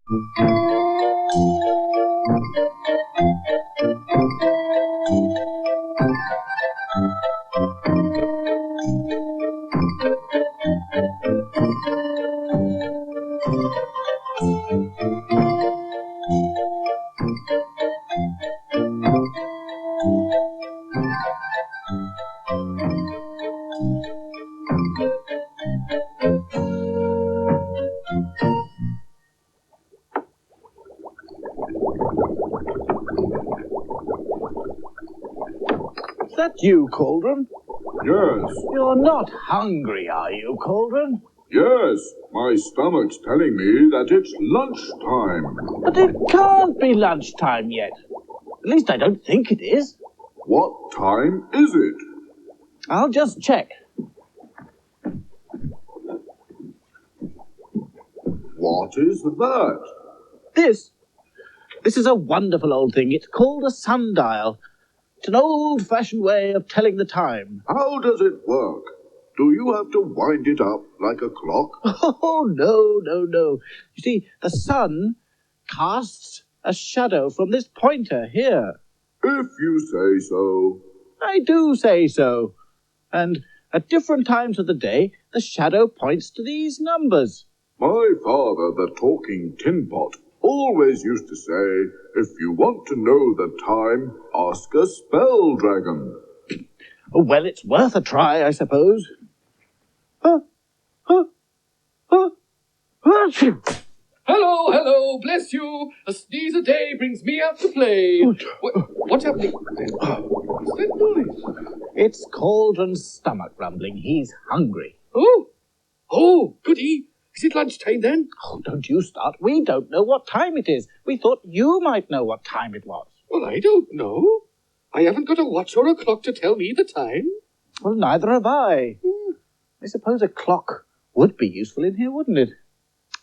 Is that you, Cauldron? Yes. You're not hungry, are you, Cauldron? Yes, my stomach's telling me that it's lunchtime. But it can't be lunchtime yet. At least I don't think it is. What time is it? I'll just check. What is that? This is a wonderful old thing. It's called a sundial. It's an old-fashioned way of telling the time. How does it work? Do you have to wind it up like a clock? Oh, no. You see, the sun casts a shadow from this pointer here. If you say so. I do say so. And at different times of the day, the shadow points to these numbers. My father, the talking tin pot, always used to say, if you want to know the time, ask a spell dragon. Oh, well, it's worth a try, I suppose. Hello, bless you. A sneeze a day brings me out to play. What's happening? What's that noise? It's Cauldron's stomach rumbling. He's hungry. Oh, goody. Is it lunchtime then? Oh, don't you start. We don't know what time it is. We thought you might know what time it was. Well, I don't know. I haven't got a watch or a clock to tell me the time. Well, neither have I. I suppose a clock would be useful in here, wouldn't it?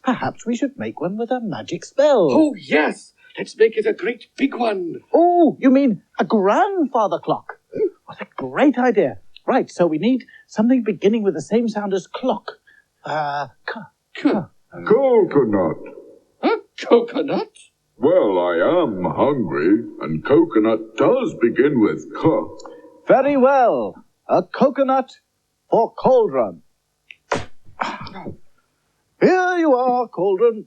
Perhaps we should make one with a magic spell. Oh, yes. Let's make it a great big one. Oh, you mean a grandfather clock? What a great idea. Right, so we need something beginning with the same sound as clock. Coconut. Huh? Coconut? Well, I am hungry, and coconut does begin with K. Very well. A coconut for Cauldron. Here you are, Cauldron.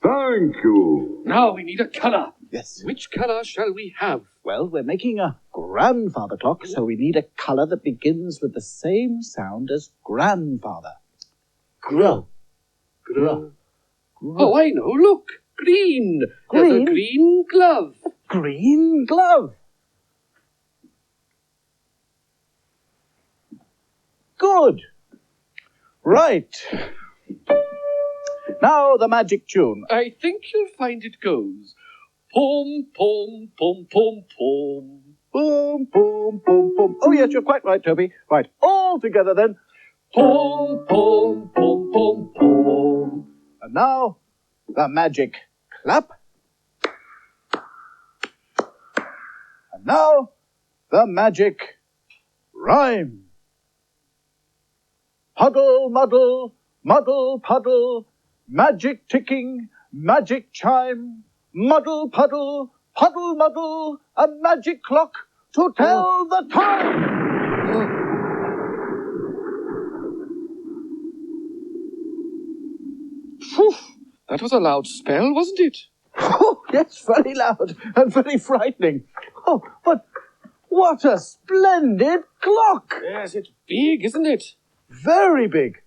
Thank you. Now we need a colour. Yes. Which colour shall we have? Well, we're making a grandfather clock, so we need a colour that begins with the same sound as grandfather. Gr. Oh, I know. Look. Green. Green? A green glove. Green glove. Good. Right. Now the magic tune. I think you'll find it goes. Pom, pom, pom, pom, pom. Boom, boom, boom, boom. Oh, yes, you're quite right, Toby. Right, all together then. Pom, pom, pom, pom, pom. And now the magic clap. And now the magic rhyme. Puddle, muddle, muddle, puddle, magic ticking, magic chime, muddle, puddle, puddle, muddle, a magic clock to tell the time. Phew, that was a loud spell, wasn't it? Oh, yes, very loud and very frightening. Oh, but what a splendid clock! Yes, it's big, isn't it? Very big.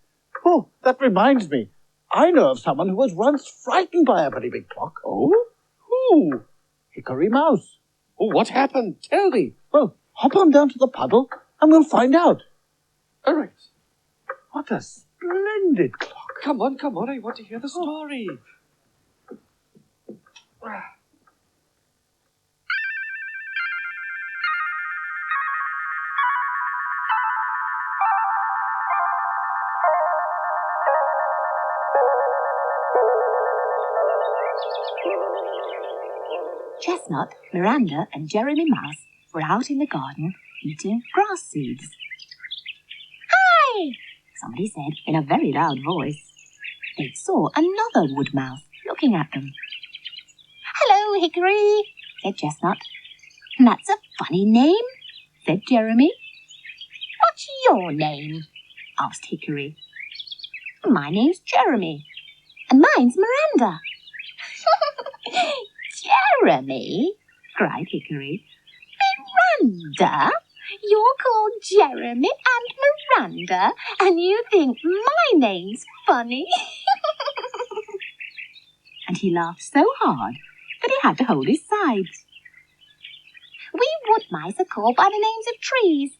Oh, that reminds me. I know of someone who was once frightened by a very big clock. Oh? Who? Hickory Mouse. Oh, what happened? Tell me. Well, hop on down to the puddle and we'll find out. All right. What a splendid clock. Come on. I want to hear the story. Chestnut, Miranda, and Jeremy Mouse were out in the garden eating grass seeds. Hi! Somebody said in a very loud voice. They saw another wood mouse looking at them. Hello, Hickory, said Chestnut. That's a funny name, said Jeremy. What's your name? Asked Hickory. My name's Jeremy, and mine's Miranda. Jeremy, cried Hickory. Miranda? You're called Jeremy and Miranda, and you think my name's funny? And he laughed so hard that he had to hold his sides. We wood mice are called by the names of trees,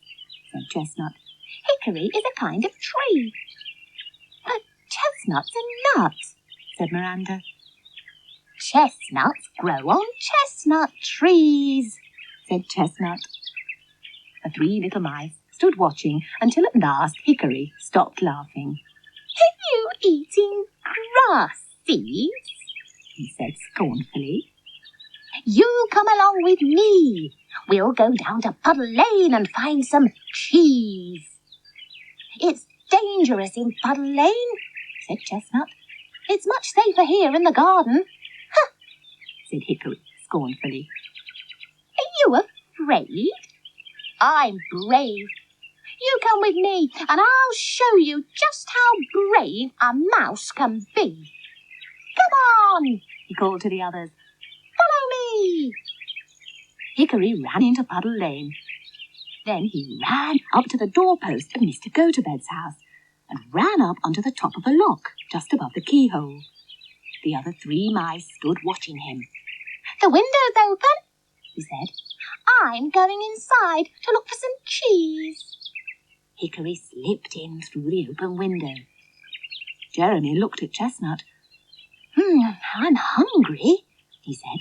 said Chestnut. Hickory is a kind of tree. But chestnuts are nuts, said Miranda. Chestnuts grow on chestnut trees, said Chestnut. The three little mice stood watching until at last Hickory stopped laughing. Are you eating grass seeds? He said scornfully. You come along with me. We'll go down to Puddle Lane and find some cheese. It's dangerous in Puddle Lane, said Chestnut. It's much safer here in the garden. Huh, said Hickory scornfully. Are you afraid? I'm brave. You come with me and I'll show you just how brave a mouse can be. Come on, he called to the others. Follow me. Hickory ran into Puddle Lane. Then he ran up to the doorpost of Mr. Gotobed's house and ran up onto the top of a lock just above the keyhole. The other three mice stood watching him. The window's open, he said. I'm going inside to look for some cheese. Hickory slipped in through the open window. Jeremy looked at Chestnut. I'm hungry, he said.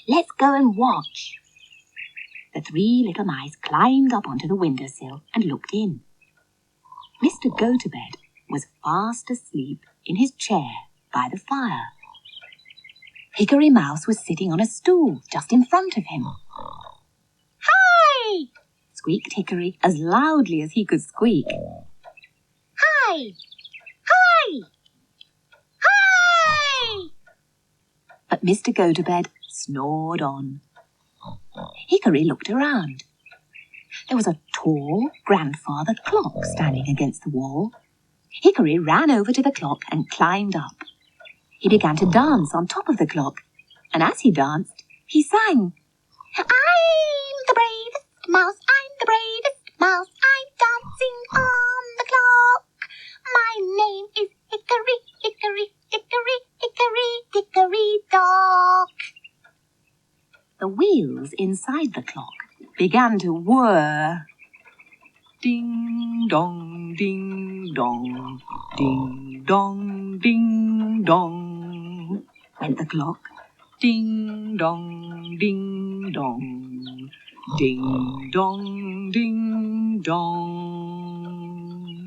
Let's go and watch. The three little mice climbed up onto the windowsill and looked in. Mr. Gotobed was fast asleep in his chair by the fire. Hickory Mouse was sitting on a stool just in front of him. Hi! Squeaked Hickory as loudly as he could squeak. Hi! Hi! Hi! But Mr. Gotobed snored on. Hickory looked around. There was a tall grandfather clock standing against the wall. Hickory ran over to the clock and climbed up. He began to dance on top of the clock, and as he danced, he sang, I'm the bravest mouse, I'm the bravest mouse, I'm dancing on the clock. My name is Hickory, Hickory, Hickory, Hickory, Dickory Dock. The wheels inside the clock began to whir. Ding dong, ding dong, ding dong, ding dong, went the clock. Ding dong, ding dong, ding dong, ding dong,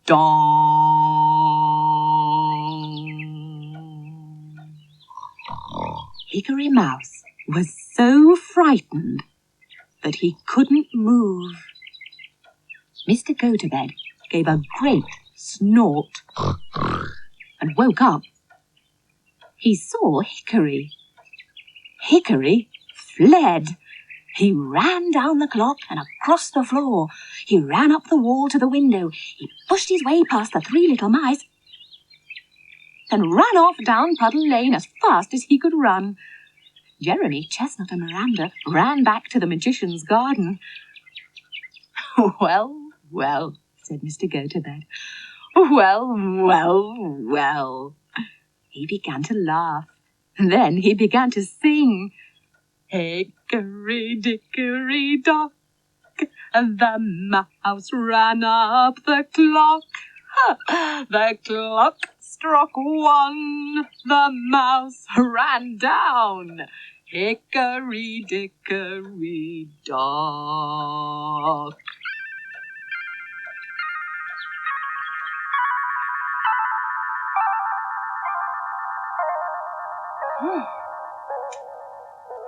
dong. Hickory Mouse was so frightened that he couldn't move. Mr. Gotobed gave a great snort and woke up. He saw Hickory. Hickory fled. He ran down the clock and across the floor. He ran up the wall to the window. He pushed his way past the three little mice and ran off down Puddle Lane as fast as he could run. Jeremy, Chestnut and Miranda ran back to the magician's garden. Well, well, said Mr. Gotobed. Well, well, well. He began to laugh. Then he began to sing. Hickory dickory dock, the mouse ran up the clock. The clock struck one, the mouse ran down. Hickory dickory dock.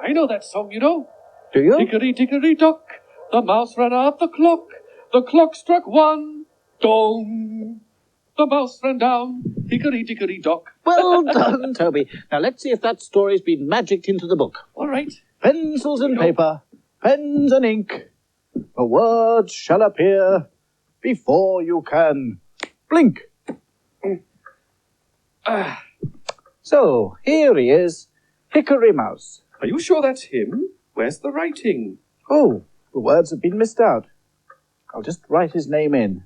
I know that song, you know. Do you? Hickory dickory dock, the mouse ran up the clock struck one, dong, the mouse ran down, hickory-dickory-dock. Well done, Toby. Now let's see if that story's been magicked into the book. All right. Pencils and paper, pens and ink. The words shall appear before you can blink. So, here he is, Hickory Mouse. Are you sure that's him? Where's the writing? Oh, the words have been missed out. I'll just write his name in.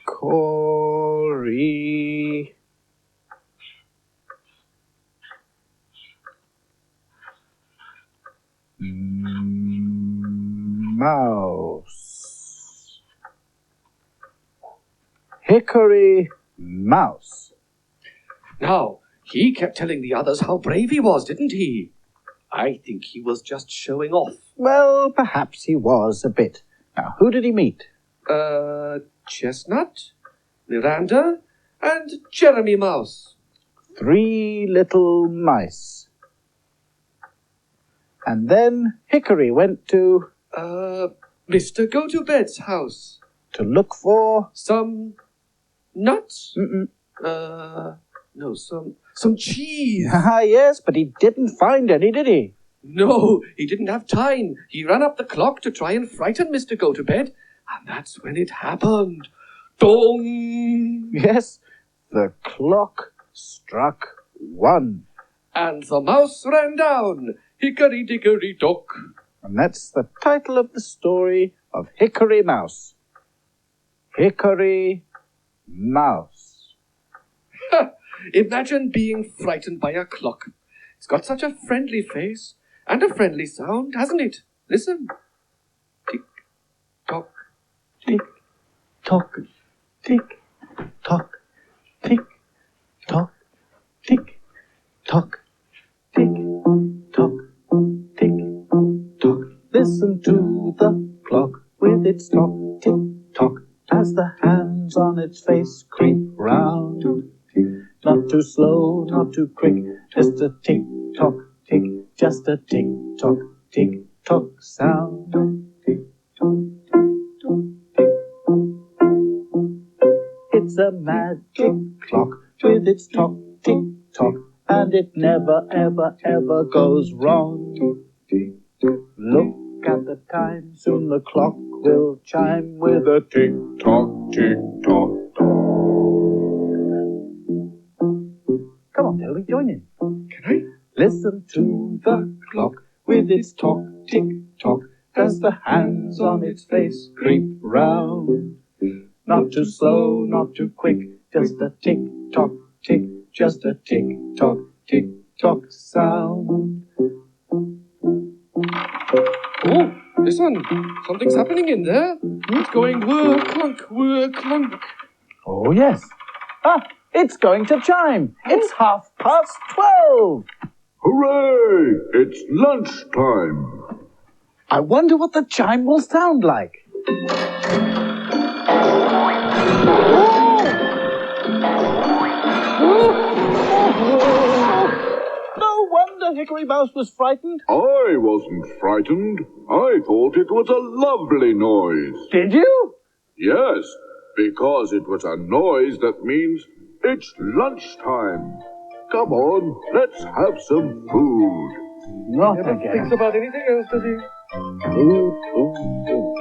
Hickory Mouse. Hickory Mouse. Now, he kept telling the others how brave he was, didn't he? I think he was just showing off. Well, perhaps he was a bit. Now, who did he meet? Chestnut, Miranda, and Jeremy Mouse. 3 little mice. And then Hickory went to Mr. Go-to-Bed's house. look for... Some nuts? Mm-mm. No, some cheese. Ah, yes, but he didn't find any, did he? No, he didn't have time. He ran up the clock to try and frighten Mr. Go-to-Bed, and that's when it happened. Dong! Yes, the clock struck 1. And the mouse ran down, hickory-dickory-dock. And that's the title of the story of Hickory Mouse. Hickory Mouse. Imagine being frightened by a clock. It's got such a friendly face and a friendly sound, hasn't it? Listen. Tick-tock. Tick-tock, tick-tock, tick-tock, tick-tock, tick-tock, tick-tock. Listen to the clock with its tock, tick-tock, as the hands on its face creep round. Not too slow, not too quick, just a tick-tock, tick, just a tick-tock, tick-tock sound. Tick-tock, tick-tock, tick. It's a magic clock with its tock, tick-tock, and it never, ever, ever goes wrong. Look at the time, soon the clock will chime with a tick-tock, tick-tock. Come on, Toby, join in. Can I? Listen to the clock with its tock, tick-tock, as the hands on its face creep round. Not too slow, not too quick, just a tick-tock, tick, just a tick-tock, tick-tock sound. Oh, listen. Something's happening in there. It's going whir clunk, whir clunk. Oh, yes. Ah, it's going to chime. It's 12:30. Hooray! It's lunchtime. I wonder what the chime will sound like. No wonder Hickory Mouse was frightened. I wasn't frightened. I thought it was a lovely noise. Did you? Yes, because it was a noise that means it's lunchtime. Come on, let's have some food. Not Never again. thinks about anything else, does he? Food, food, food.